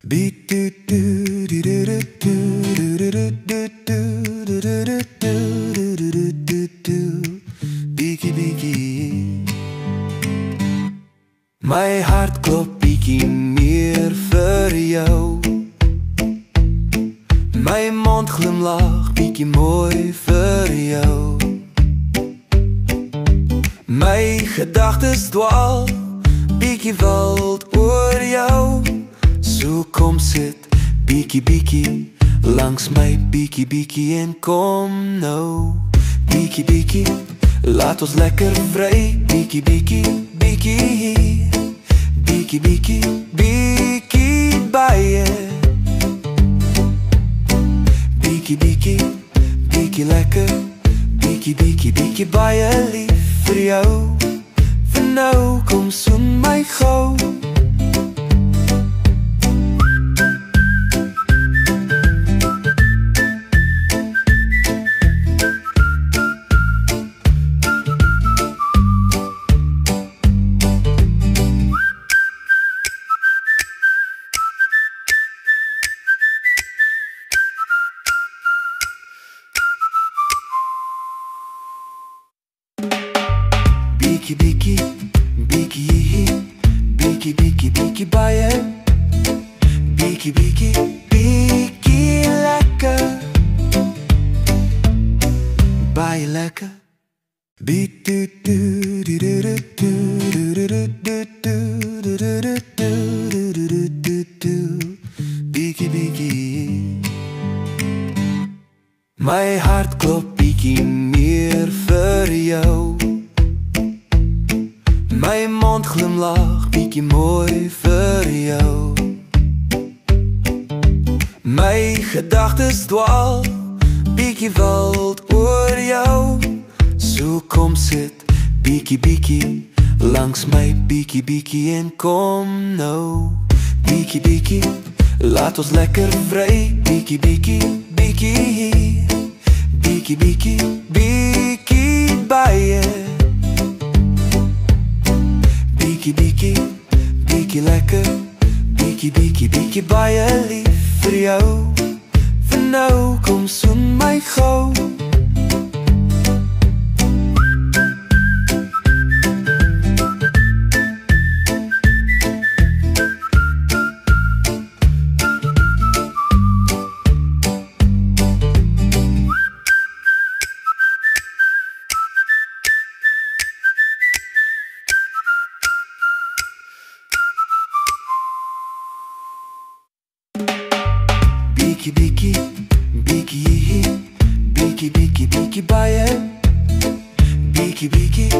Beat do do do do do do do do do do do do do. Biggie biggie. My hart klopt biggie meer vir jou. My mond glimlag biggie mooi vir jou. My gedagtes dwaal biggie wild oor jou. So kom sit biggie biggie langs my biggie biggie en kom nou. Biggie biggie, laat ons lekker vry. Biggie biggie biggie, biggie biggie biggie baie. Biggie biggie biggie lekker. Biggie biggie biggie baie lief vir jou. Vir nou kom soen my gou. Biggie biggie biggie, biggie biggie biggie baie. Biggie biggie biggie lekker. Baie lekker. Beat do do do do do do do do do do do do do. Biggie biggie. My hart klop biggie meer vir jou. My mond glimlag biggie mooi vir jou. My gedagtes dwaal biggie wild oor jou. So kom sit biggie biggie langs my biggie biggie en kom nou. Biggie biggie, laat ons lekker vry. Biggie biggie biggie, biggie biggie biggie baie. Biggie biggie biggie lekker. Biggie biggie biggie baie lief vir jou. Vir nou kom soen my gou. Biggie biggie biggie, biggie biggie biggie baie. Biggie biggie